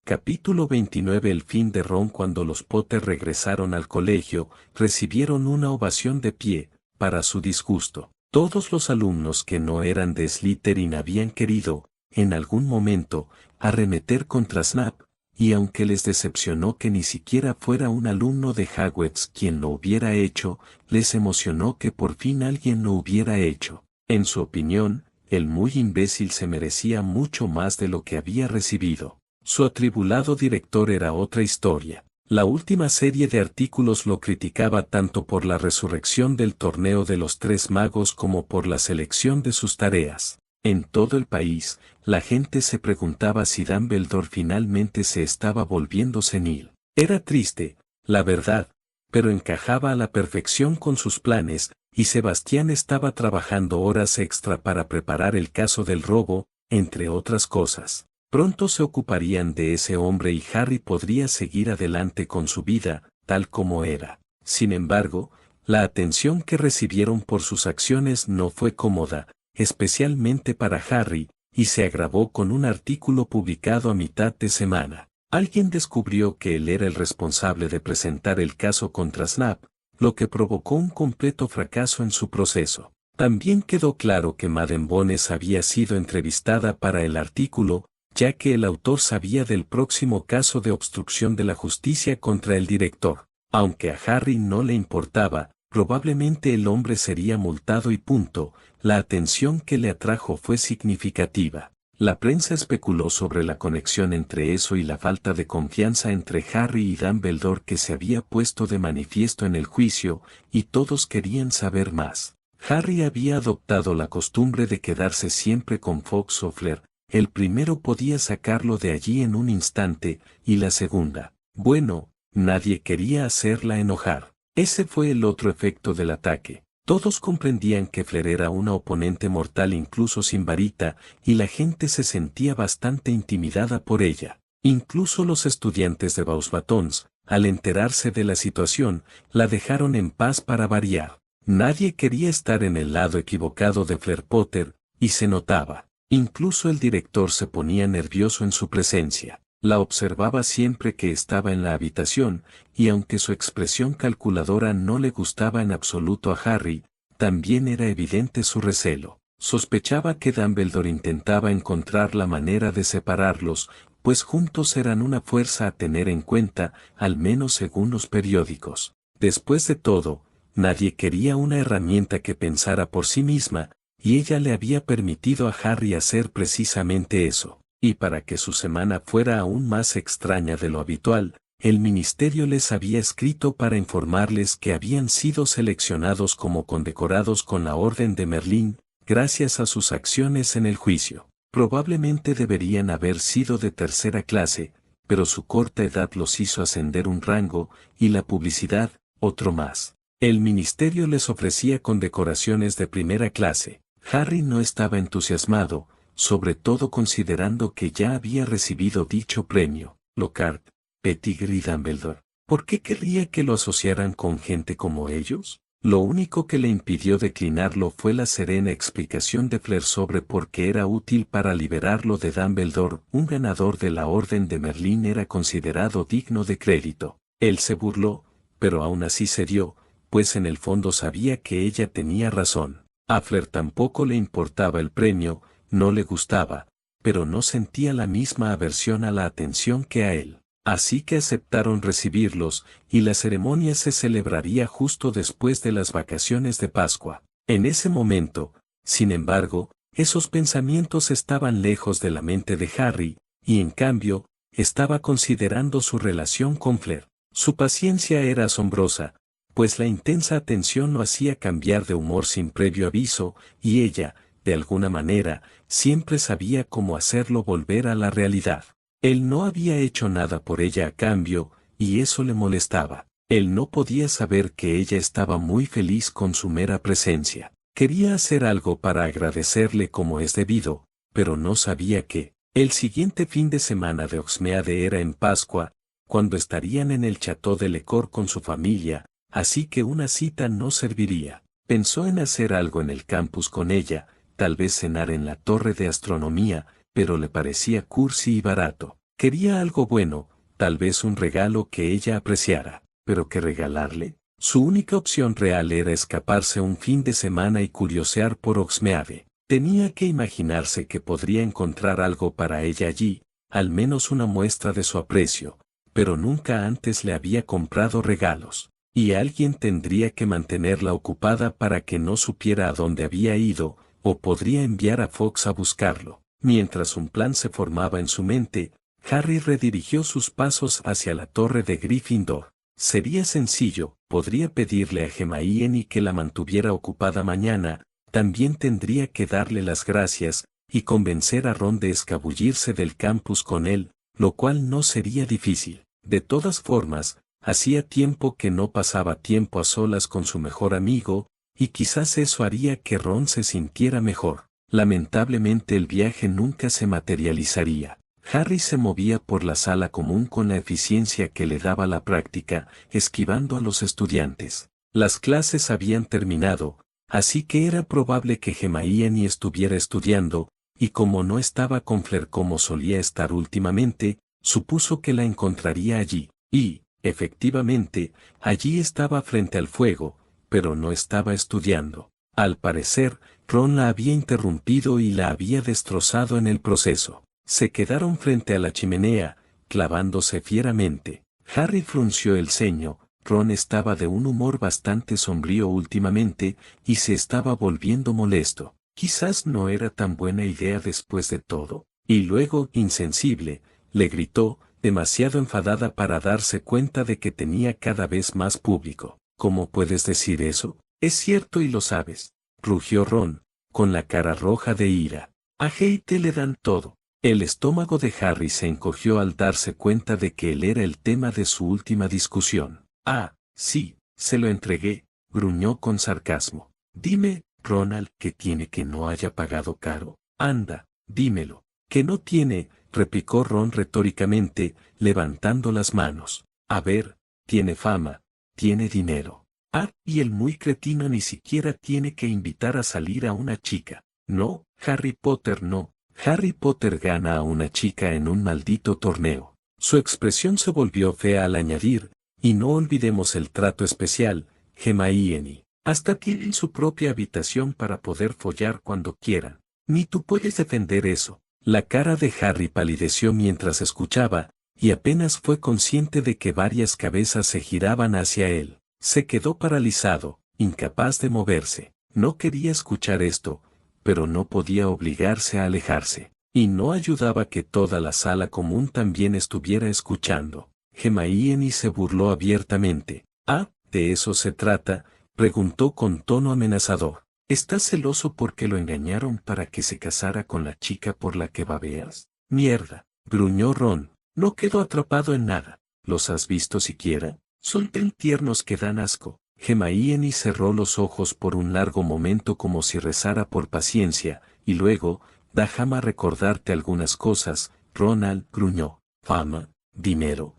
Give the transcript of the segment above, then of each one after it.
Capítulo 29. El fin de Ron. Cuando los Potter regresaron al colegio, recibieron una ovación de pie, para su disgusto. Todos los alumnos que no eran de Slytherin habían querido, en algún momento, arremeter contra Snape, y aunque les decepcionó que ni siquiera fuera un alumno de Hogwarts quien lo hubiera hecho, les emocionó que por fin alguien lo hubiera hecho. En su opinión, el muy imbécil se merecía mucho más de lo que había recibido. Su atribulado director era otra historia. La última serie de artículos lo criticaba tanto por la resurrección del torneo de los Tres Magos como por la selección de sus tareas. En todo el país, la gente se preguntaba si Dumbledore finalmente se estaba volviendo senil. Era triste, la verdad, pero encajaba a la perfección con sus planes, y Sebastián estaba trabajando horas extra para preparar el caso del robo, entre otras cosas. Pronto se ocuparían de ese hombre y Harry podría seguir adelante con su vida, tal como era. Sin embargo, la atención que recibieron por sus acciones no fue cómoda, especialmente para Harry, y se agravó con un artículo publicado a mitad de semana. Alguien descubrió que él era el responsable de presentar el caso contra Snape, lo que provocó un completo fracaso en su proceso. También quedó claro que Madame Bones había sido entrevistada para el artículo, ya que el autor sabía del próximo caso de obstrucción de la justicia contra el director. Aunque a Harry no le importaba, probablemente el hombre sería multado y punto. La atención que le atrajo fue significativa. La prensa especuló sobre la conexión entre eso y la falta de confianza entre Harry y Dumbledore que se había puesto de manifiesto en el juicio, y todos querían saber más. Harry había adoptado la costumbre de quedarse siempre con Fawkes o Fleur. El primero podía sacarlo de allí en un instante, y la segunda, bueno, nadie quería hacerla enojar. Ese fue el otro efecto del ataque. Todos comprendían que Fleur era una oponente mortal incluso sin varita, y la gente se sentía bastante intimidada por ella. Incluso los estudiantes de Beauxbatons, al enterarse de la situación, la dejaron en paz para variar. Nadie quería estar en el lado equivocado de Fleur Potter, y se notaba. Incluso el director se ponía nervioso en su presencia. La observaba siempre que estaba en la habitación, y aunque su expresión calculadora no le gustaba en absoluto a Harry, también era evidente su recelo. Sospechaba que Dumbledore intentaba encontrar la manera de separarlos, pues juntos eran una fuerza a tener en cuenta, al menos según los periódicos. Después de todo, nadie quería una herramienta que pensara por sí misma, y ella le había permitido a Harry hacer precisamente eso. Y para que su semana fuera aún más extraña de lo habitual, el ministerio les había escrito para informarles que habían sido seleccionados como condecorados con la Orden de Merlín, gracias a sus acciones en el juicio. Probablemente deberían haber sido de tercera clase, pero su corta edad los hizo ascender un rango, y la publicidad, otro más. El ministerio les ofrecía condecoraciones de primera clase. Harry no estaba entusiasmado, sobre todo considerando que ya había recibido dicho premio. Lockhart, Pettigrew y Dumbledore. ¿Por qué querría que lo asociaran con gente como ellos? Lo único que le impidió declinarlo fue la serena explicación de Fleur sobre por qué era útil para liberarlo de Dumbledore. Un ganador de la Orden de Merlín era considerado digno de crédito. Él se burló, pero aún así cedió, pues en el fondo sabía que ella tenía razón. A Fleur tampoco le importaba el premio, no le gustaba, pero no sentía la misma aversión a la atención que a él. Así que aceptaron recibirlos, y la ceremonia se celebraría justo después de las vacaciones de Pascua. En ese momento, sin embargo, esos pensamientos estaban lejos de la mente de Harry, y en cambio, estaba considerando su relación con Fleur. Su paciencia era asombrosa, pues la intensa atención lo hacía cambiar de humor sin previo aviso, y ella, de alguna manera, siempre sabía cómo hacerlo volver a la realidad. Él no había hecho nada por ella a cambio, y eso le molestaba. Él no podía saber que ella estaba muy feliz con su mera presencia. Quería hacer algo para agradecerle como es debido, pero no sabía qué. El siguiente fin de semana de Hogsmeade era en Pascua, cuando estarían en el Château de Lecor con su familia, así que una cita no serviría. Pensó en hacer algo en el campus con ella, tal vez cenar en la torre de astronomía, pero le parecía cursi y barato. Quería algo bueno, tal vez un regalo que ella apreciara, pero ¿qué regalarle? Su única opción real era escaparse un fin de semana y curiosear por Hogsmeade. Tenía que imaginarse que podría encontrar algo para ella allí, al menos una muestra de su aprecio, pero nunca antes le había comprado regalos, y alguien tendría que mantenerla ocupada para que no supiera a dónde había ido, o podría enviar a Fox a buscarlo. Mientras un plan se formaba en su mente, Harry redirigió sus pasos hacia la torre de Gryffindor. Sería sencillo, podría pedirle a Hermione que la mantuviera ocupada mañana, también tendría que darle las gracias, y convencer a Ron de escabullirse del campus con él, lo cual no sería difícil. De todas formas, hacía tiempo que no pasaba tiempo a solas con su mejor amigo, y quizás eso haría que Ron se sintiera mejor. Lamentablemente el viaje nunca se materializaría. Harry se movía por la sala común con la eficiencia que le daba la práctica, esquivando a los estudiantes. Las clases habían terminado, así que era probable que Hermione estuviera estudiando, y como no estaba con Fleur como solía estar últimamente, supuso que la encontraría allí, y, efectivamente, allí estaba frente al fuego, pero no estaba estudiando. Al parecer, Ron la había interrumpido y la había destrozado en el proceso. Se quedaron frente a la chimenea, clavándose fieramente. Harry frunció el ceño. Ron estaba de un humor bastante sombrío últimamente, y se estaba volviendo molesto. Quizás no era tan buena idea después de todo. Y luego, insensible, le gritó, demasiado enfadada para darse cuenta de que tenía cada vez más público. ¿Cómo puedes decir eso? Es cierto y lo sabes, rugió Ron, con la cara roja de ira. A Hayte le dan todo. El estómago de Harry se encogió al darse cuenta de que él era el tema de su última discusión. Ah, sí, se lo entregué, gruñó con sarcasmo. Dime, Ronald, ¿qué tiene que no haya pagado caro? Anda, dímelo. ¿Qué no tiene? Replicó Ron retóricamente, levantando las manos. A ver, tiene fama, tiene dinero. Ah, y el muy cretino ni siquiera tiene que invitar a salir a una chica. No, Harry Potter no. Harry Potter gana a una chica en un maldito torneo. Su expresión se volvió fea al añadir, y no olvidemos el trato especial, Hermione. Hasta tienen su propia habitación para poder follar cuando quieran. Ni tú puedes defender eso. La cara de Harry palideció mientras escuchaba, y apenas fue consciente de que varias cabezas se giraban hacia él. Se quedó paralizado, incapaz de moverse. No quería escuchar esto, pero no podía obligarse a alejarse. Y no ayudaba que toda la sala común también estuviera escuchando. Hermione se burló abiertamente. Ah, ¿de eso se trata? Preguntó con tono amenazador. ¿Estás celoso porque lo engañaron para que se casara con la chica por la que babeas? Mierda, gruñó Ron. No quedo atrapado en nada. ¿Los has visto siquiera? Son tan tiernos que dan asco. Hermione cerró los ojos por un largo momento como si rezara por paciencia, y luego, déjame recordarte algunas cosas, Ronald gruñó. Fama, dinero,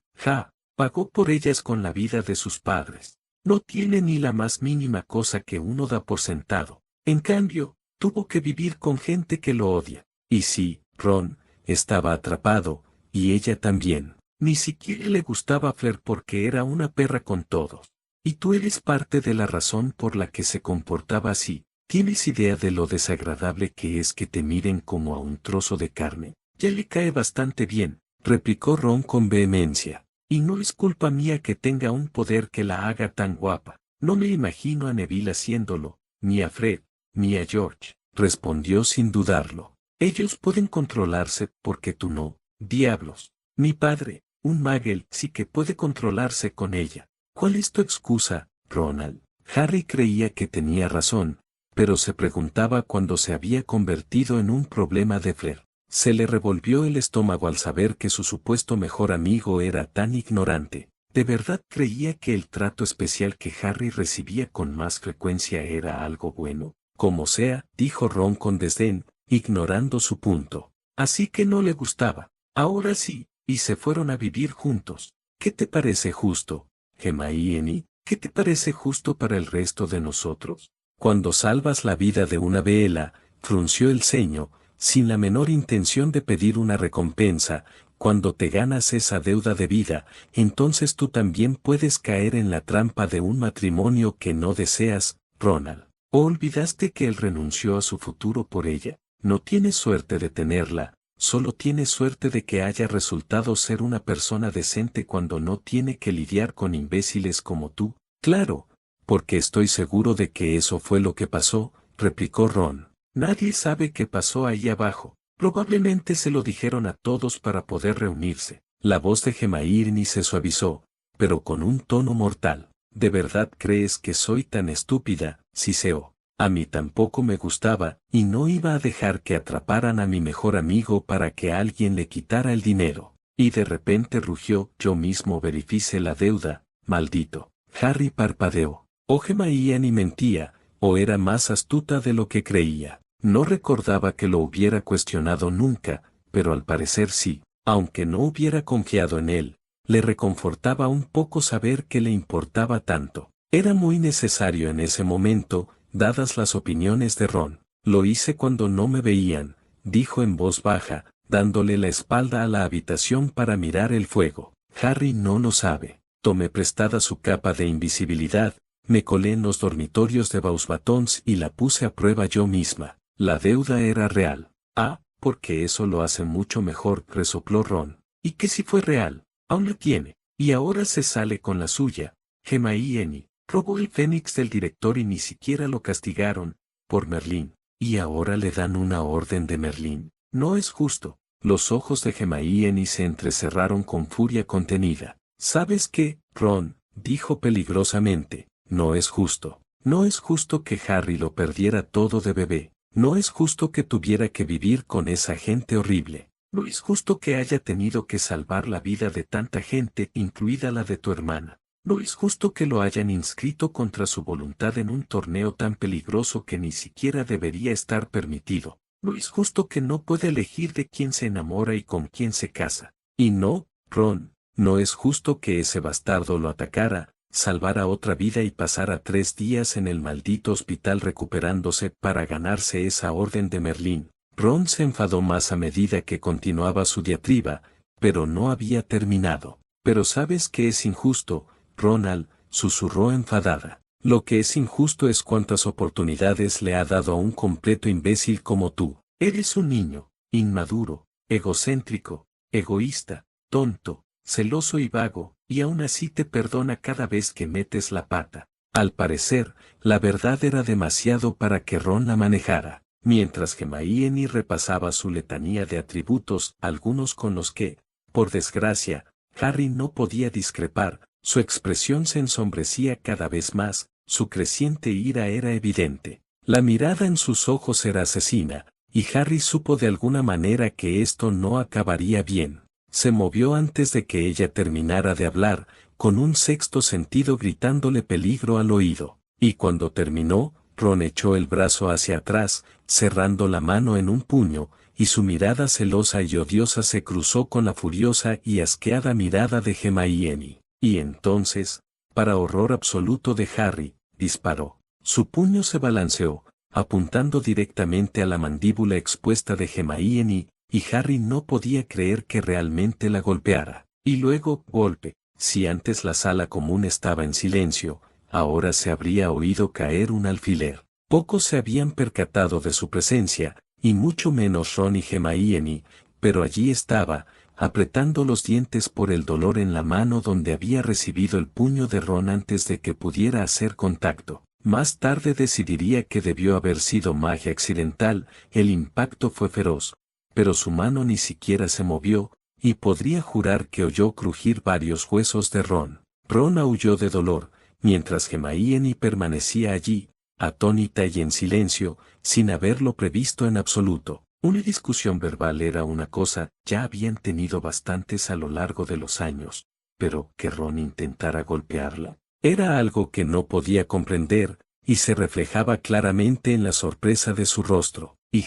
pagó por ellas con la vida de sus padres. No tiene ni la más mínima cosa que uno da por sentado. En cambio, tuvo que vivir con gente que lo odia. Y sí, Ron, estaba atrapado, y ella también. Ni siquiera le gustaba Fleur porque era una perra con todos. Y tú eres parte de la razón por la que se comportaba así. ¿Tienes idea de lo desagradable que es que te miren como a un trozo de carne? Ya le cae bastante bien, replicó Ron con vehemencia. Y no es culpa mía que tenga un poder que la haga tan guapa. No me imagino a Neville haciéndolo, ni a Fred, ni a George, respondió sin dudarlo. Ellos pueden controlarse porque tú no. Diablos. Mi padre, un Muggle, sí que puede controlarse con ella. ¿Cuál es tu excusa, Ronald? Harry creía que tenía razón, pero se preguntaba cuándo se había convertido en un problema de Fleur. Se le revolvió el estómago al saber que su supuesto mejor amigo era tan ignorante. ¿De verdad creía que el trato especial que Harry recibía con más frecuencia era algo bueno? Como sea, dijo Ron con desdén, ignorando su punto. Así que no le gustaba. Ahora sí, y se fueron a vivir juntos. ¿Qué te parece justo, Hermione? ¿Qué te parece justo para el resto de nosotros? Cuando salvas la vida de una Veela, frunció el ceño, sin la menor intención de pedir una recompensa, Cuando te ganas esa deuda de vida, entonces tú también puedes caer en la trampa de un matrimonio que no deseas, Ronald. ¿O olvidaste que él renunció a su futuro por ella? No tienes suerte de tenerla, solo tienes suerte de que haya resultado ser una persona decente cuando no tiene que lidiar con imbéciles como tú. Claro, porque estoy seguro de que eso fue lo que pasó, replicó Ron. Nadie sabe qué pasó ahí abajo. Probablemente se lo dijeron a todos para poder reunirse. La voz de Hermione se suavizó, pero con un tono mortal. ¿De verdad crees que soy tan estúpida, siseó? A mí tampoco me gustaba, y no iba a dejar que atraparan a mi mejor amigo para que alguien le quitara el dinero. Y de repente rugió, yo mismo verifice la deuda, maldito. Harry parpadeó. O Hermione mentía, o era más astuta de lo que creía. No recordaba que lo hubiera cuestionado nunca, pero al parecer sí, aunque no hubiera confiado en él, le reconfortaba un poco saber que le importaba tanto. Era muy necesario en ese momento, dadas las opiniones de Ron. Lo hice cuando no me veían, dijo en voz baja, dándole la espalda a la habitación para mirar el fuego. Harry no lo sabe. Tomé prestada su capa de invisibilidad, me colé en los dormitorios de Beauxbatons y la puse a prueba yo misma. La deuda era real. Ah, porque eso lo hace mucho mejor, resopló Ron. ¿Y qué si fue real? Aún la tiene. Y ahora se sale con la suya. Hermione robó el Fénix del director y ni siquiera lo castigaron, por Merlín. Y ahora le dan una orden de Merlín. No es justo. Los ojos de Hermione se entrecerraron con furia contenida. ¿Sabes qué, Ron? Dijo peligrosamente. No es justo. No es justo que Harry lo perdiera todo de bebé. No es justo que tuviera que vivir con esa gente horrible. No es justo que haya tenido que salvar la vida de tanta gente, incluida la de tu hermana. No es justo que lo hayan inscrito contra su voluntad en un torneo tan peligroso que ni siquiera debería estar permitido. No es justo que no pueda elegir de quién se enamora y con quién se casa. Y no, Ron, no es justo que ese bastardo lo atacara, salvara otra vida y pasara 3 días en el maldito hospital recuperándose para ganarse esa orden de Merlín. Ron se enfadó más a medida que continuaba su diatriba, pero no había terminado. Pero ¿sabes qué es injusto, Ronald? Susurró enfadada. Lo que es injusto es cuántas oportunidades le ha dado a un completo imbécil como tú. Eres un niño, inmaduro, egocéntrico, egoísta, tonto, celoso y vago, y aún así te perdona cada vez que metes la pata. Al parecer, la verdad era demasiado para que Ron la manejara, mientras que Hermione repasaba su letanía de atributos, algunos con los que, por desgracia, Harry no podía discrepar. Su expresión se ensombrecía cada vez más, su creciente ira era evidente. La mirada en sus ojos era asesina, y Harry supo de alguna manera que esto no acabaría bien. Se movió antes de que ella terminara de hablar, con un sexto sentido gritándole peligro al oído. Y cuando terminó, Ron echó el brazo hacia atrás, cerrando la mano en un puño, y su mirada celosa y odiosa se cruzó con la furiosa y asqueada mirada de Hermione. Y entonces, para horror absoluto de Harry, disparó. Su puño se balanceó, apuntando directamente a la mandíbula expuesta de Hermione, y Harry no podía creer que realmente la golpeara. Y luego, golpe. Si antes la sala común estaba en silencio, ahora se habría oído caer un alfiler. Pocos se habían percatado de su presencia, y mucho menos Ron y Hermione, pero allí estaba, apretando los dientes por el dolor en la mano donde había recibido el puño de Ron antes de que pudiera hacer contacto. Más tarde decidiría que debió haber sido magia accidental, el impacto fue feroz, pero su mano ni siquiera se movió, y podría jurar que oyó crujir varios huesos de Ron. Ron aulló de dolor, mientras Hermione permanecía allí, atónita y en silencio, sin haberlo previsto en absoluto. Una discusión verbal era una cosa, ya habían tenido bastantes a lo largo de los años, pero que Ron intentara golpearla, era algo que no podía comprender, y se reflejaba claramente en la sorpresa de su rostro. Y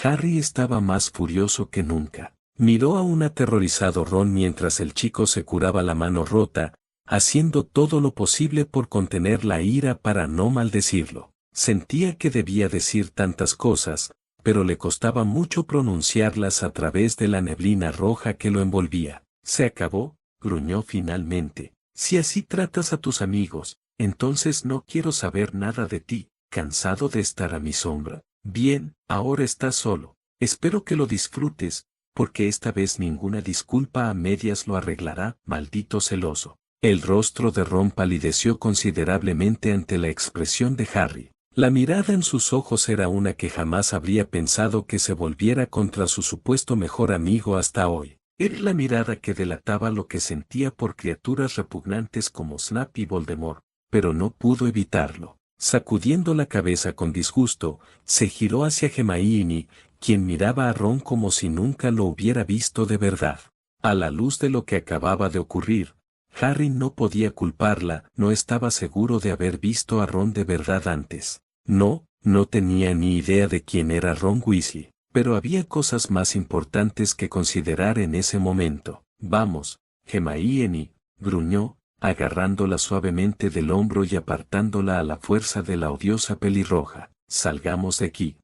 Harry estaba más furioso que nunca. Miró a un aterrorizado Ron mientras el chico se curaba la mano rota, haciendo todo lo posible por contener la ira para no maldecirlo. Sentía que debía decir tantas cosas, pero le costaba mucho pronunciarlas a través de la neblina roja que lo envolvía. Se acabó, gruñó finalmente. Si así tratas a tus amigos, entonces no quiero saber nada de ti, cansado de estar a mi sombra. Bien, ahora estás solo. Espero que lo disfrutes, porque esta vez ninguna disculpa a medias lo arreglará, maldito celoso. El rostro de Ron palideció considerablemente ante la expresión de Harry. La mirada en sus ojos era una que jamás habría pensado que se volviera contra su supuesto mejor amigo hasta hoy. Era la mirada que delataba lo que sentía por criaturas repugnantes como Snap y Voldemort, pero no pudo evitarlo. Sacudiendo la cabeza con disgusto, se giró hacia Hermione, quien miraba a Ron como si nunca lo hubiera visto de verdad. A la luz de lo que acababa de ocurrir, Harry no podía culparla, no estaba seguro de haber visto a Ron de verdad antes. No tenía ni idea de quién era Ron Weasley, pero había cosas más importantes que considerar en ese momento. Vamos, Hermione, gruñó, agarrándola suavemente del hombro y apartándola a la fuerza de la odiosa pelirroja. Salgamos de aquí.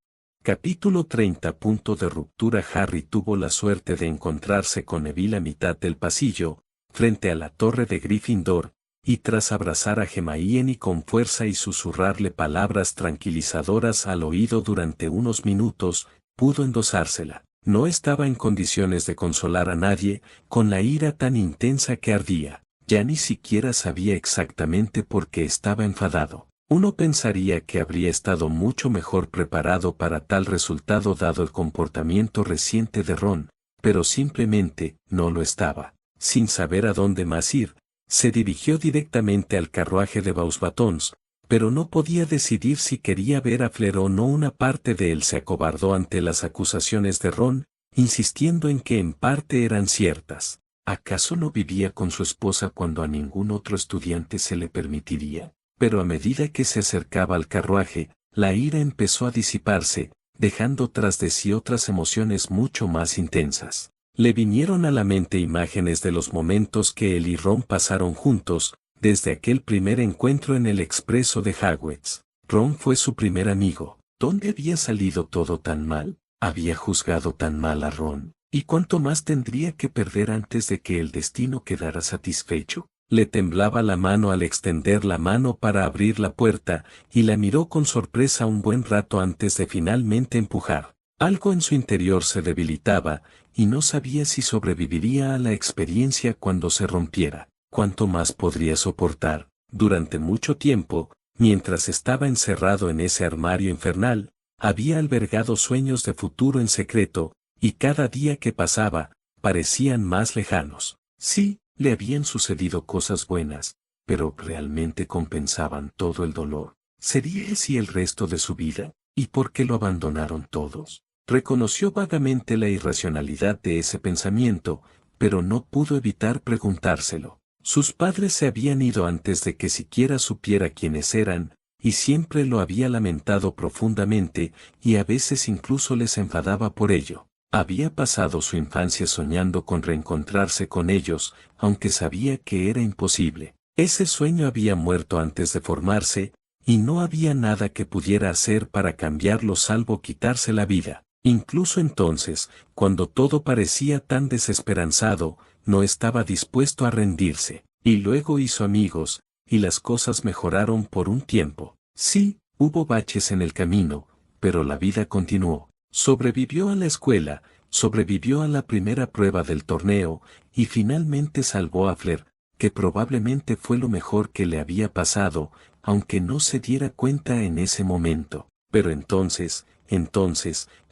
Capítulo 30. Punto de ruptura. Harry tuvo la suerte de encontrarse con Neville a mitad del pasillo, frente a la torre de Gryffindor, y tras abrazar a Hermione con fuerza y susurrarle palabras tranquilizadoras al oído durante unos minutos, pudo endosársela. No estaba en condiciones de consolar a nadie, con la ira tan intensa que ardía. Ya ni siquiera sabía exactamente por qué estaba enfadado. Uno pensaría que habría estado mucho mejor preparado para tal resultado dado el comportamiento reciente de Ron, pero simplemente no lo estaba. Sin saber a dónde más ir, se dirigió directamente al carruaje de Beauxbatons, pero no podía decidir si quería ver a Fleur o no. Una parte de él se acobardó ante las acusaciones de Ron, insistiendo en que en parte eran ciertas. ¿Acaso no vivía con su esposa cuando a ningún otro estudiante se le permitiría? Pero a medida que se acercaba al carruaje, la ira empezó a disiparse, dejando tras de sí otras emociones mucho más intensas. Le vinieron a la mente imágenes de los momentos que él y Ron pasaron juntos, desde aquel primer encuentro en el expreso de Hogwarts. Ron fue su primer amigo. ¿Dónde había salido todo tan mal? ¿Había juzgado tan mal a Ron? ¿Y cuánto más tendría que perder antes de que el destino quedara satisfecho? Le temblaba la mano al extender la mano para abrir la puerta, y la miró con sorpresa un buen rato antes de finalmente empujar. Algo en su interior se debilitaba, y no sabía si sobreviviría a la experiencia cuando se rompiera. ¿Cuánto más podría soportar? Durante mucho tiempo, mientras estaba encerrado en ese armario infernal, había albergado sueños de futuro en secreto, y cada día que pasaba, parecían más lejanos. Sí, le habían sucedido cosas buenas, pero ¿realmente compensaban todo el dolor? ¿Sería así el resto de su vida? ¿Y por qué lo abandonaron todos? Reconoció vagamente la irracionalidad de ese pensamiento, pero no pudo evitar preguntárselo. Sus padres se habían ido antes de que siquiera supiera quiénes eran, y siempre lo había lamentado profundamente, y a veces incluso les enfadaba por ello. Había pasado su infancia soñando con reencontrarse con ellos, aunque sabía que era imposible. Ese sueño había muerto antes de formarse, y no había nada que pudiera hacer para cambiarlo salvo quitarse la vida. Incluso entonces, cuando todo parecía tan desesperanzado, no estaba dispuesto a rendirse. Y luego hizo amigos, y las cosas mejoraron por un tiempo. Sí, hubo baches en el camino, pero la vida continuó. Sobrevivió a la escuela, sobrevivió a la primera prueba del torneo, y finalmente salvó a Fleur, que probablemente fue lo mejor que le había pasado, aunque no se diera cuenta en ese momento. Pero entonces,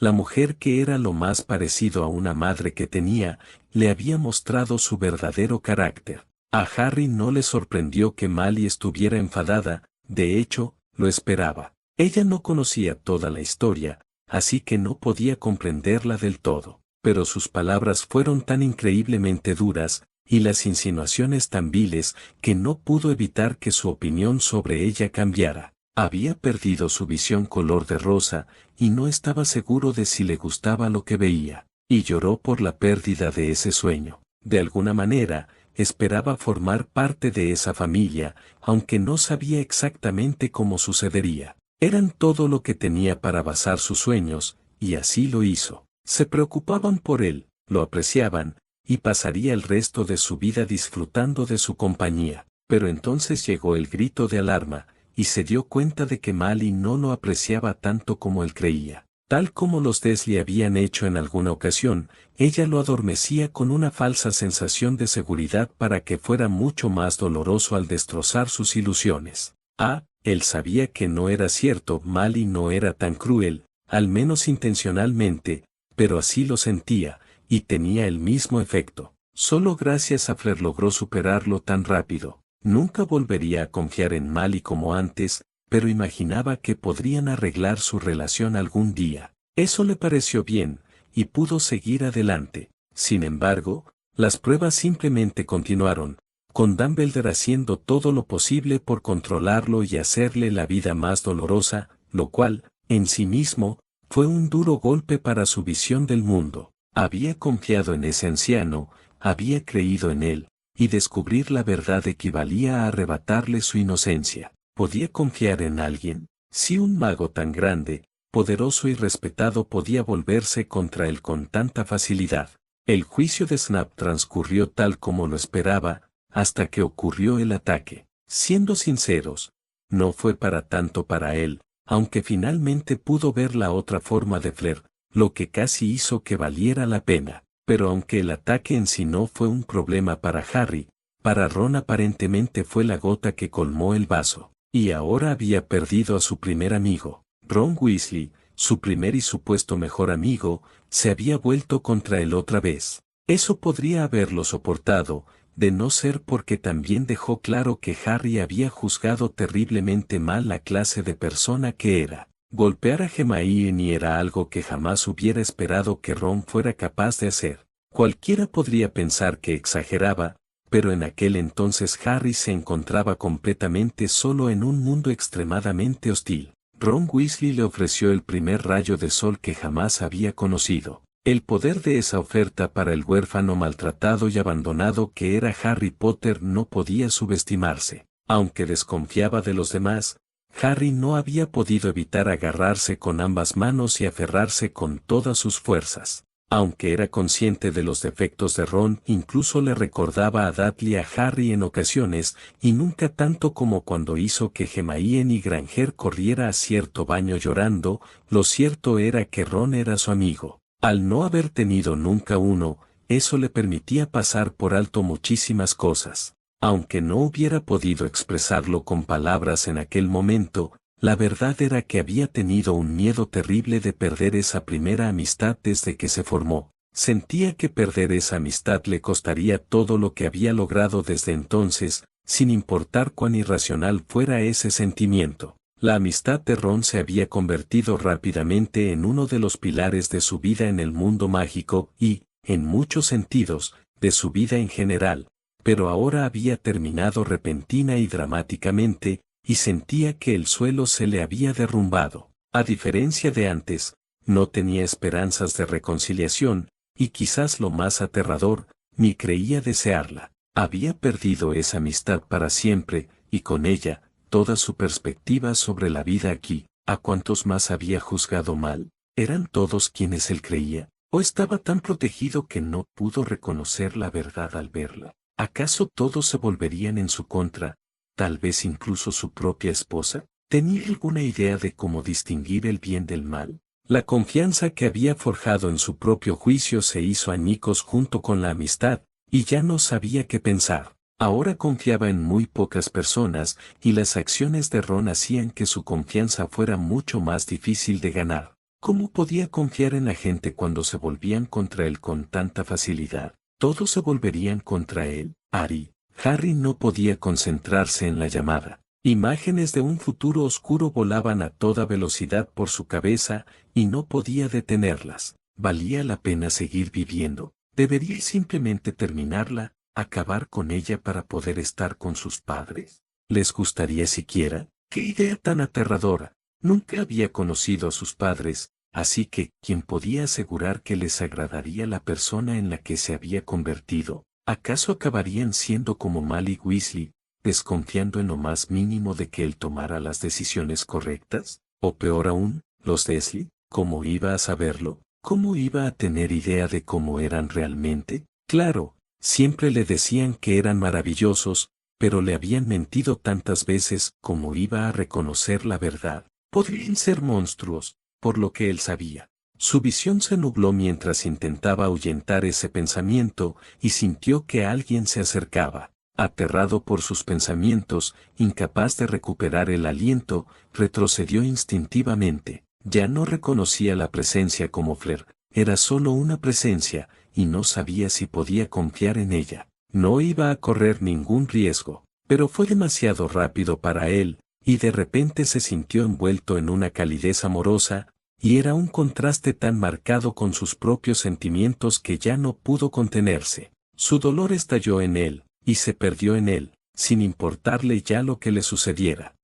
la mujer que era lo más parecido a una madre que tenía, le había mostrado su verdadero carácter. A Harry no le sorprendió que Molly estuviera enfadada, de hecho, lo esperaba. Ella no conocía toda la historia, así que no podía comprenderla del todo. Pero sus palabras fueron tan increíblemente duras, y las insinuaciones tan viles, que no pudo evitar que su opinión sobre ella cambiara. Había perdido su visión color de rosa, y no estaba seguro de si le gustaba lo que veía, y lloró por la pérdida de ese sueño. De alguna manera, esperaba formar parte de esa familia, aunque no sabía exactamente cómo sucedería. Eran todo lo que tenía para basar sus sueños, y así lo hizo. Se preocupaban por él, lo apreciaban, y pasaría el resto de su vida disfrutando de su compañía. Pero entonces llegó el grito de alarma, y se dio cuenta de que Mali no lo apreciaba tanto como él creía. Tal como los Dursley habían hecho en alguna ocasión, ella lo adormecía con una falsa sensación de seguridad para que fuera mucho más doloroso al destrozar sus ilusiones. Él sabía que no era cierto, Mali no era tan cruel, al menos intencionalmente, pero así lo sentía, y tenía el mismo efecto. Solo gracias a Fleur logró superarlo tan rápido. Nunca volvería a confiar en Mali como antes, pero imaginaba que podrían arreglar su relación algún día. Eso le pareció bien, y pudo seguir adelante. Sin embargo, las pruebas simplemente continuaron, con Dumbledore haciendo todo lo posible por controlarlo y hacerle la vida más dolorosa, lo cual, en sí mismo, fue un duro golpe para su visión del mundo. Había confiado en ese anciano, había creído en él, y descubrir la verdad equivalía a arrebatarle su inocencia. ¿Podía confiar en alguien? Si un mago tan grande, poderoso y respetado podía volverse contra él con tanta facilidad. El juicio de Snap transcurrió tal como lo esperaba, hasta que ocurrió el ataque. Siendo sinceros, no fue para tanto para él, aunque finalmente pudo ver la otra forma de Fleur, lo que casi hizo que valiera la pena. Pero aunque el ataque en sí no fue un problema para Harry, para Ron aparentemente fue la gota que colmó el vaso. Y ahora había perdido a su primer amigo. Ron Weasley, su primer y supuesto mejor amigo, se había vuelto contra él otra vez. Eso podría haberlo soportado, de no ser porque también dejó claro que Harry había juzgado terriblemente mal la clase de persona que era. Golpear a Hermione era algo que jamás hubiera esperado que Ron fuera capaz de hacer. Cualquiera podría pensar que exageraba, pero en aquel entonces Harry se encontraba completamente solo en un mundo extremadamente hostil. Ron Weasley le ofreció el primer rayo de sol que jamás había conocido. El poder de esa oferta para el huérfano maltratado y abandonado que era Harry Potter no podía subestimarse. Aunque desconfiaba de los demás, Harry no había podido evitar agarrarse con ambas manos y aferrarse con todas sus fuerzas. Aunque era consciente de los defectos de Ron, incluso le recordaba a Dudley a Harry en ocasiones, y nunca tanto como cuando hizo que Hermione Granger corriera a cierto baño llorando. Lo cierto era que Ron era su amigo. Al no haber tenido nunca uno, eso le permitía pasar por alto muchísimas cosas. Aunque no hubiera podido expresarlo con palabras en aquel momento, la verdad era que había tenido un miedo terrible de perder esa primera amistad desde que se formó. Sentía que perder esa amistad le costaría todo lo que había logrado desde entonces, sin importar cuán irracional fuera ese sentimiento. La amistad de Ron se había convertido rápidamente en uno de los pilares de su vida en el mundo mágico y, en muchos sentidos, de su vida en general, pero ahora había terminado repentina y dramáticamente, y sentía que el suelo se le había derrumbado. A diferencia de antes, no tenía esperanzas de reconciliación, y quizás lo más aterrador, ni creía desearla. Había perdido esa amistad para siempre, y con ella, toda su perspectiva sobre la vida aquí. ¿A cuántos más había juzgado mal? ¿Eran todos quienes él creía? ¿O estaba tan protegido que no pudo reconocer la verdad al verla? ¿Acaso todos se volverían en su contra? Tal vez incluso su propia esposa. ¿Tenía alguna idea de cómo distinguir el bien del mal? La confianza que había forjado en su propio juicio se hizo añicos junto con la amistad, y ya no sabía qué pensar. Ahora confiaba en muy pocas personas, y las acciones de Ron hacían que su confianza fuera mucho más difícil de ganar. ¿Cómo podía confiar en la gente cuando se volvían contra él con tanta facilidad? Todos se volverían contra él. Harry no podía concentrarse en la llamada. Imágenes de un futuro oscuro volaban a toda velocidad por su cabeza, y no podía detenerlas. ¿Valía la pena seguir viviendo? ¿Debería simplemente terminarla, acabar con ella para poder estar con sus padres? ¿Les gustaría siquiera? ¡Qué idea tan aterradora! Nunca había conocido a sus padres, así que, ¿quién podía asegurar que les agradaría la persona en la que se había convertido? ¿Acaso acabarían siendo como Mally Weasley, desconfiando en lo más mínimo de que él tomara las decisiones correctas? O peor aún, los Dursley. ¿Cómo iba a saberlo? ¿Cómo iba a tener idea de cómo eran realmente? Claro, siempre le decían que eran maravillosos, pero le habían mentido tantas veces como iba a reconocer la verdad. Podrían ser monstruos, por lo que él sabía. Su visión se nubló mientras intentaba ahuyentar ese pensamiento y sintió que alguien se acercaba. Aterrado por sus pensamientos, incapaz de recuperar el aliento, retrocedió instintivamente. Ya no reconocía la presencia como Flair, era solo una presencia, y no sabía si podía confiar en ella. No iba a correr ningún riesgo, pero fue demasiado rápido para él, y de repente se sintió envuelto en una calidez amorosa, y era un contraste tan marcado con sus propios sentimientos que ya no pudo contenerse. Su dolor estalló en él, y se perdió en él, sin importarle ya lo que le sucediera.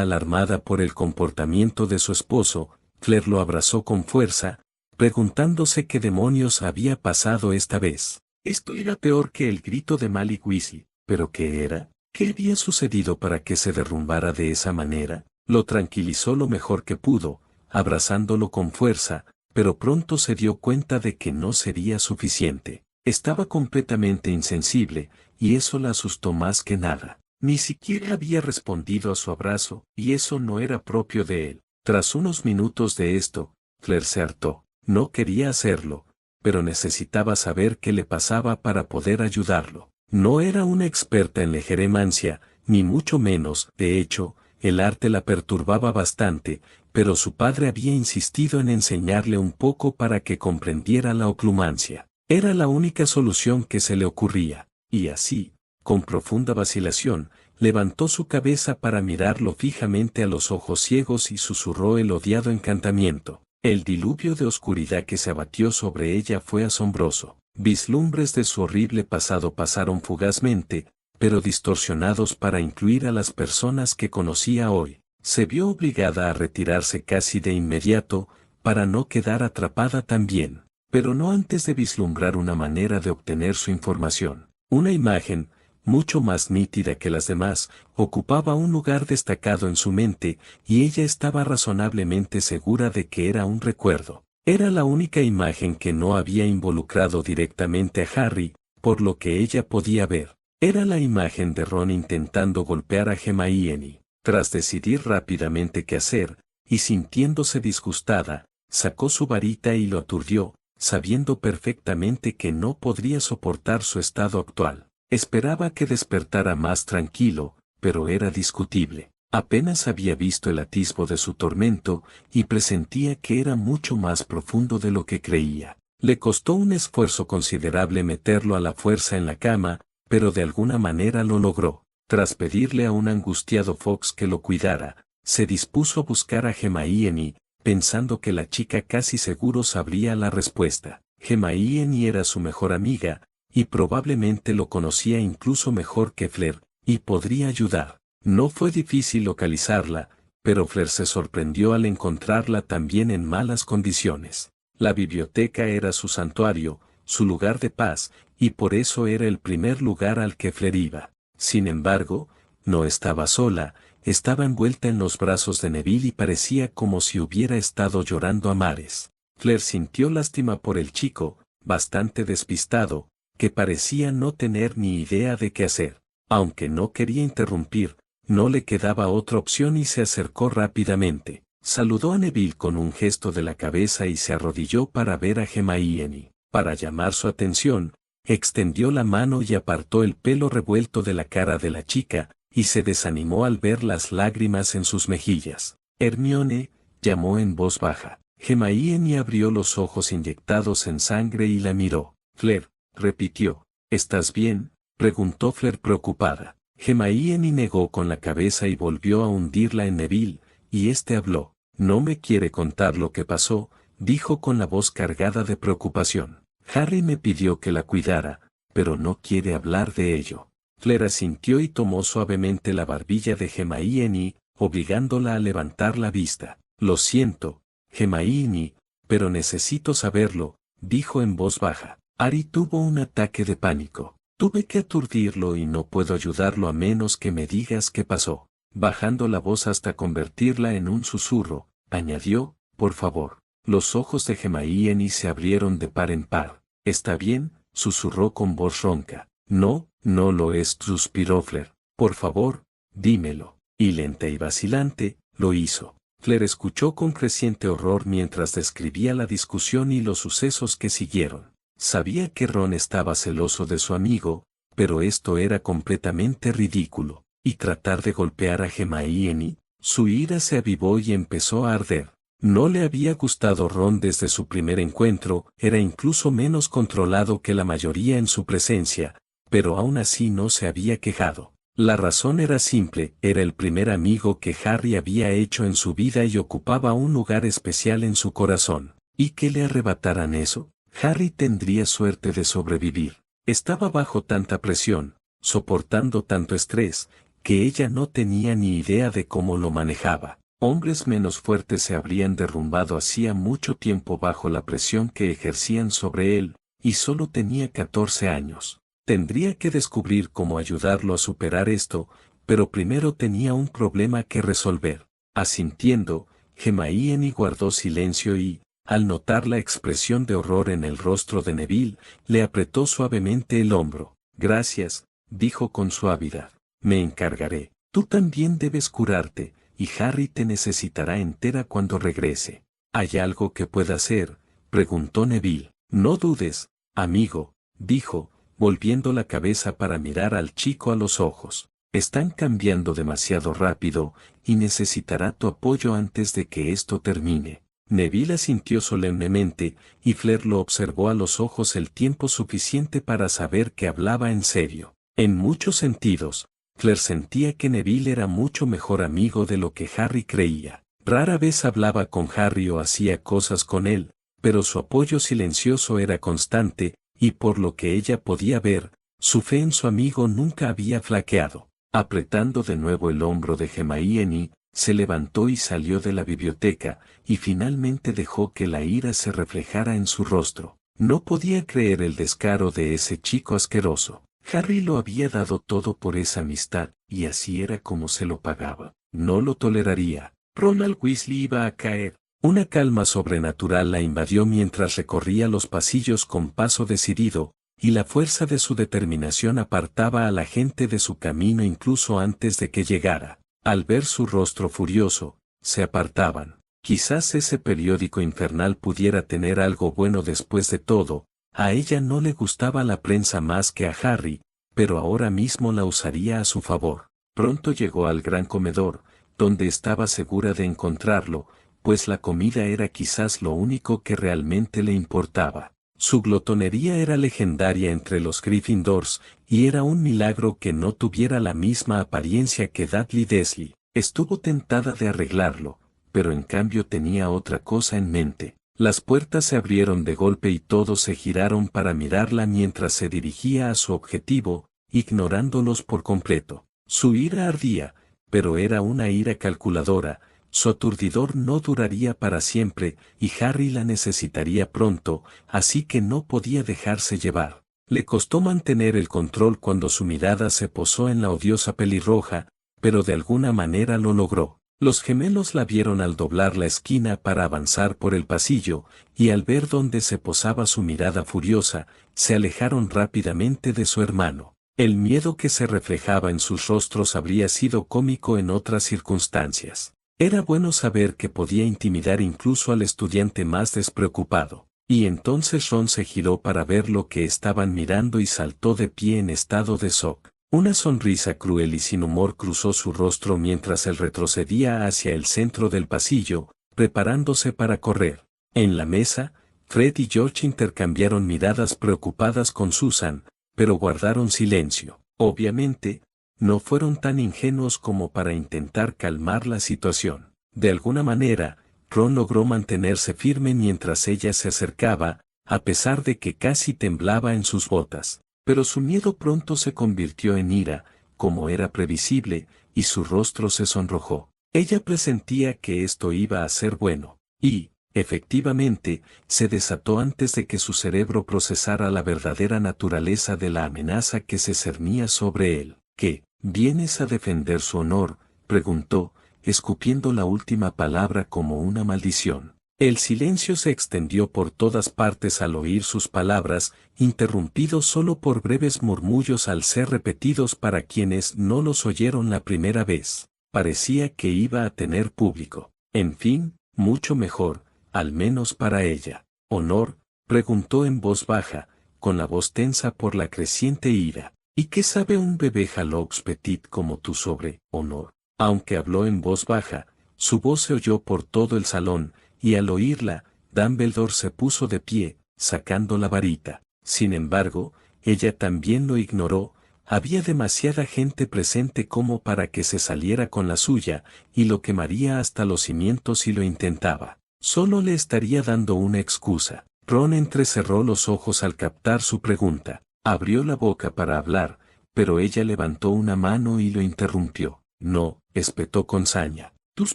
Alarmada por el comportamiento de su esposo, Flair lo abrazó con fuerza, preguntándose qué demonios había pasado esta vez. Esto era peor que el grito de Malik Weasley, ¿pero qué era? ¿Qué había sucedido para que se derrumbara de esa manera? Lo tranquilizó lo mejor que pudo, abrazándolo con fuerza, pero pronto se dio cuenta de que no sería suficiente. Estaba completamente insensible, y eso la asustó más que nada. Ni siquiera había respondido a su abrazo, y eso no era propio de él. Tras unos minutos de esto, Flair se hartó. No quería hacerlo, pero necesitaba saber qué le pasaba para poder ayudarlo. No era una experta en legeremancia, ni mucho menos, de hecho, el arte la perturbaba bastante, pero su padre había insistido en enseñarle un poco para que comprendiera la oclumancia. Era la única solución que se le ocurría, y así, con profunda vacilación, levantó su cabeza para mirarlo fijamente a los ojos ciegos y susurró el odiado encantamiento. El diluvio de oscuridad que se abatió sobre ella fue asombroso. Vislumbres de su horrible pasado pasaron fugazmente, pero distorsionados para incluir a las personas que conocía hoy. Se vio obligada a retirarse casi de inmediato, para no quedar atrapada también, pero no antes de vislumbrar una manera de obtener su información. Una imagen, mucho más nítida que las demás, ocupaba un lugar destacado en su mente, y ella estaba razonablemente segura de que era un recuerdo. Era la única imagen que no había involucrado directamente a Harry, por lo que ella podía ver. Era la imagen de Ron intentando golpear a Hermione. Tras decidir rápidamente qué hacer, y sintiéndose disgustada, sacó su varita y lo aturdió, sabiendo perfectamente que no podría soportar su estado actual. Esperaba que despertara más tranquilo, pero era discutible. Apenas había visto el atisbo de su tormento, y presentía que era mucho más profundo de lo que creía. Le costó un esfuerzo considerable meterlo a la fuerza en la cama, pero de alguna manera lo logró. Tras pedirle a un angustiado Fox que lo cuidara, se dispuso a buscar a Hermione, pensando que la chica casi seguro sabría la respuesta. Hermione era su mejor amiga, y probablemente lo conocía incluso mejor que Flair, y podría ayudar. No fue difícil localizarla, pero Flair se sorprendió al encontrarla también en malas condiciones. La biblioteca era su santuario, su lugar de paz, y por eso era el primer lugar al que Flair iba. Sin embargo, no estaba sola, estaba envuelta en los brazos de Neville y parecía como si hubiera estado llorando a mares. Flair sintió lástima por el chico, bastante despistado, que parecía no tener ni idea de qué hacer. Aunque no quería interrumpir, no le quedaba otra opción y se acercó rápidamente. Saludó a Neville con un gesto de la cabeza y se arrodilló para ver a Hermione. Para llamar su atención, extendió la mano y apartó el pelo revuelto de la cara de la chica, y se desanimó al ver las lágrimas en sus mejillas. Hermione, llamó en voz baja. Hermione abrió los ojos inyectados en sangre y la miró. Flair, repitió. ¿Estás bien?, preguntó Flair preocupada. Hermione negó con la cabeza y volvió a hundirla en Neville, y éste habló. No me quiere contar lo que pasó, dijo con la voz cargada de preocupación. Harry me pidió que la cuidara, pero no quiere hablar de ello. Flair asintió y tomó suavemente la barbilla de Hermione, obligándola a levantar la vista. Lo siento, Hermione, pero necesito saberlo, dijo en voz baja. Harry tuvo un ataque de pánico. Tuve que aturdirlo y no puedo ayudarlo a menos que me digas qué pasó. bajando la voz hasta convertirla en un susurro, añadió, por favor. Los ojos de Hermione se abrieron de par en par. ¿Está bien?, susurró con voz ronca. No, no lo es, suspiró Fleur. Por favor, dímelo. Y lenta y vacilante, lo hizo. Fleur escuchó con creciente horror mientras describía la discusión y los sucesos que siguieron. Sabía que Ron estaba celoso de su amigo, pero esto era completamente ridículo. Y tratar de golpear a Hermione, su ira se avivó y empezó a arder. No le había gustado Ron desde su primer encuentro, era incluso menos controlado que la mayoría en su presencia, pero aún así no se había quejado. La razón era simple, era el primer amigo que Harry había hecho en su vida y ocupaba un lugar especial en su corazón. ¿Y que le arrebataran eso? Harry tendría suerte de sobrevivir. Estaba bajo tanta presión, soportando tanto estrés, que ella no tenía ni idea de cómo lo manejaba. Hombres menos fuertes se habrían derrumbado hacía mucho tiempo bajo la presión que ejercían sobre él, y solo tenía 14 años. Tendría que descubrir cómo ayudarlo a superar esto, pero primero tenía un problema que resolver. Asintiendo, Hermione guardó silencio y, al notar la expresión de horror en el rostro de Neville, le apretó suavemente el hombro. Gracias, dijo con suavidad. Me encargaré. Tú también debes curarte, y Harry te necesitará entera cuando regrese. ¿Hay algo que pueda hacer?, preguntó Neville. No dudes, amigo, dijo, volviendo la cabeza para mirar al chico a los ojos. Están cambiando demasiado rápido, y necesitará tu apoyo antes de que esto termine. Neville asintió solemnemente, y Fleur lo observó a los ojos el tiempo suficiente para saber que hablaba en serio. En muchos sentidos, Fleur sentía que Neville era mucho mejor amigo de lo que Harry creía. Rara vez hablaba con Harry o hacía cosas con él, pero su apoyo silencioso era constante, y por lo que ella podía ver, su fe en su amigo nunca había flaqueado. Apretando de nuevo el hombro de Hermione, se levantó y salió de la biblioteca, y finalmente dejó que la ira se reflejara en su rostro. No podía creer el descaro de ese chico asqueroso. Harry lo había dado todo por esa amistad, y así era como se lo pagaba. No lo toleraría. Ronald Weasley iba a caer. Una calma sobrenatural la invadió mientras recorría los pasillos con paso decidido, y la fuerza de su determinación apartaba a la gente de su camino incluso antes de que llegara. Al ver su rostro furioso, se apartaban. Quizás ese periódico infernal pudiera tener algo bueno después de todo. A ella no le gustaba la prensa más que a Harry, pero ahora mismo la usaría a su favor. Pronto llegó al gran comedor, donde estaba segura de encontrarlo, pues la comida era quizás lo único que realmente le importaba. Su glotonería era legendaria entre los Gryffindors, y era un milagro que no tuviera la misma apariencia que Dudley Dursley. Estuvo tentada de arreglarlo, pero en cambio tenía otra cosa en mente. Las puertas se abrieron de golpe y todos se giraron para mirarla mientras se dirigía a su objetivo, ignorándolos por completo. Su ira ardía, pero era una ira calculadora. Su aturdidor no duraría para siempre, y Harry la necesitaría pronto, así que no podía dejarse llevar. Le costó mantener el control cuando su mirada se posó en la odiosa pelirroja, pero de alguna manera lo logró. Los gemelos la vieron al doblar la esquina para avanzar por el pasillo, y al ver dónde se posaba su mirada furiosa, se alejaron rápidamente de su hermano. El miedo que se reflejaba en sus rostros habría sido cómico en otras circunstancias. Era bueno saber que podía intimidar incluso al estudiante más despreocupado. Y entonces Ron se giró para ver lo que estaban mirando y saltó de pie en estado de shock. Una sonrisa cruel y sin humor cruzó su rostro mientras él retrocedía hacia el centro del pasillo, preparándose para correr. En la mesa, Fred y George intercambiaron miradas preocupadas con Susan, pero guardaron silencio. Obviamente, no fueron tan ingenuos como para intentar calmar la situación. De alguna manera, Ron logró mantenerse firme mientras ella se acercaba, a pesar de que casi temblaba en sus botas. Pero su miedo pronto se convirtió en ira, como era previsible, y su rostro se sonrojó. Ella presentía que esto iba a ser bueno, y, efectivamente, se desató antes de que su cerebro procesara la verdadera naturaleza de la amenaza que se cernía sobre él. ¿Qué? ¿Vienes a defender su honor?, preguntó, escupiendo la última palabra como una maldición. El silencio se extendió por todas partes al oír sus palabras, interrumpido solo por breves murmullos al ser repetidos para quienes no los oyeron la primera vez. Parecía que iba a tener público. En fin, mucho mejor, al menos para ella. ¿Honor? Preguntó en voz baja, con la voz tensa por la creciente ira. ¿Y qué sabe un bebé Halox Petit como tú sobre honor? Aunque habló en voz baja, su voz se oyó por todo el salón, y al oírla, Dumbledore se puso de pie, sacando la varita. Sin embargo, ella también lo ignoró. Había demasiada gente presente como para que se saliera con la suya, y lo quemaría hasta los cimientos si lo intentaba. Solo le estaría dando una excusa. Ron entrecerró los ojos al captar su pregunta. Abrió la boca para hablar, pero ella levantó una mano y lo interrumpió. No, espetó con saña. Tus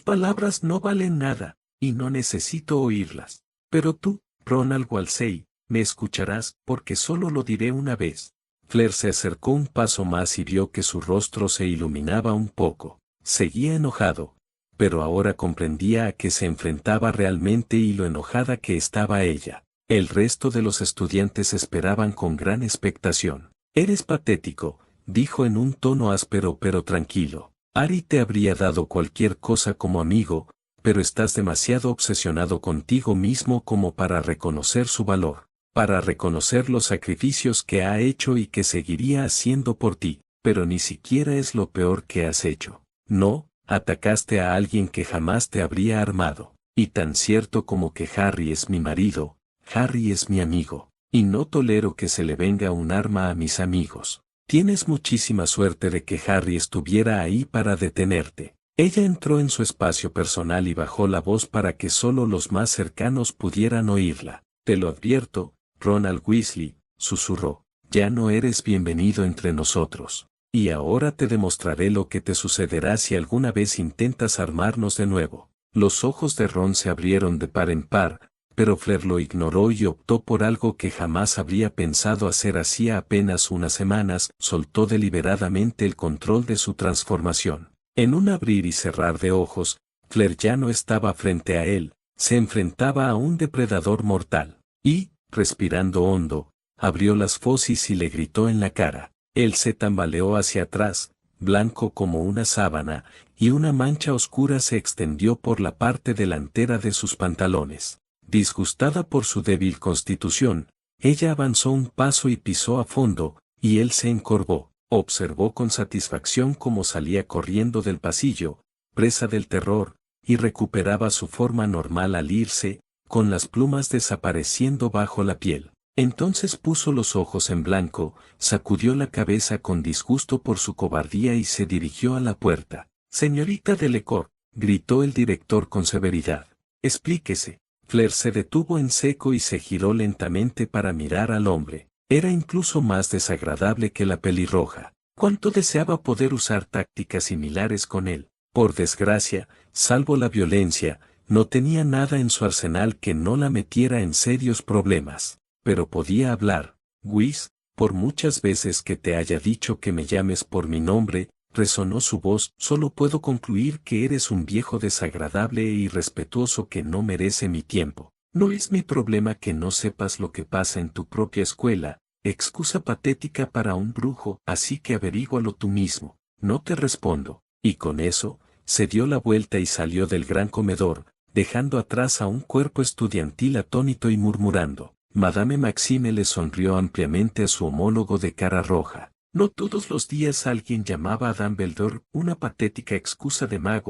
palabras no valen nada, y no necesito oírlas. Pero tú, Ronald Walsey, me escucharás, porque solo lo diré una vez. Fleur se acercó un paso más y vio que su rostro se iluminaba un poco. Seguía enojado, pero ahora comprendía a qué se enfrentaba realmente y lo enojada que estaba ella. El resto de los estudiantes esperaban con gran expectación. Eres patético, dijo en un tono áspero pero tranquilo. Harry te habría dado cualquier cosa como amigo, pero estás demasiado obsesionado contigo mismo como para reconocer su valor, para reconocer los sacrificios que ha hecho y que seguiría haciendo por ti, pero ni siquiera es lo peor que has hecho. No, atacaste a alguien que jamás te habría armado, y tan cierto como que Harry es mi marido, Harry es mi amigo, y no tolero que se le venga un arma a mis amigos. Tienes muchísima suerte de que Harry estuviera ahí para detenerte. Ella entró en su espacio personal y bajó la voz para que solo los más cercanos pudieran oírla. Te lo advierto, Ronald Weasley, susurró, ya no eres bienvenido entre nosotros. Y ahora te demostraré lo que te sucederá si alguna vez intentas armarnos de nuevo. Los ojos de Ron se abrieron de par en par, pero Fleur lo ignoró y optó por algo que jamás habría pensado hacer hacía apenas unas semanas, soltó deliberadamente el control de su transformación. En un abrir y cerrar de ojos, Fleur ya no estaba frente a él, se enfrentaba a un depredador mortal, y, respirando hondo, abrió las fauces y le gritó en la cara. Él se tambaleó hacia atrás, blanco como una sábana, y una mancha oscura se extendió por la parte delantera de sus pantalones. Disgustada por su débil constitución, ella avanzó un paso y pisó a fondo, y él se encorvó. Observó con satisfacción cómo salía corriendo del pasillo, presa del terror, y recuperaba su forma normal al irse, con las plumas desapareciendo bajo la piel. Entonces puso los ojos en blanco, sacudió la cabeza con disgusto por su cobardía y se dirigió a la puerta. Señorita Delacour, gritó el director con severidad. Explíquese. Fleur se detuvo en seco y se giró lentamente para mirar al hombre. Era incluso más desagradable que la pelirroja. Cuánto deseaba poder usar tácticas similares con él. Por desgracia, salvo la violencia, no tenía nada en su arsenal que no la metiera en serios problemas. Pero podía hablar. Whis, por muchas veces que te haya dicho que me llames por mi nombre, resonó su voz, solo puedo concluir que eres un viejo desagradable e irrespetuoso que no merece mi tiempo. No es mi problema que no sepas lo que pasa en tu propia escuela, excusa patética para un brujo, así que averígualo tú mismo. No te respondo. Y con eso, se dio la vuelta y salió del gran comedor, dejando atrás a un cuerpo estudiantil atónito y murmurando. Madame Maxime le sonrió ampliamente a su homólogo de cara roja. No todos los días alguien llamaba a Dumbledore una patética excusa de mago,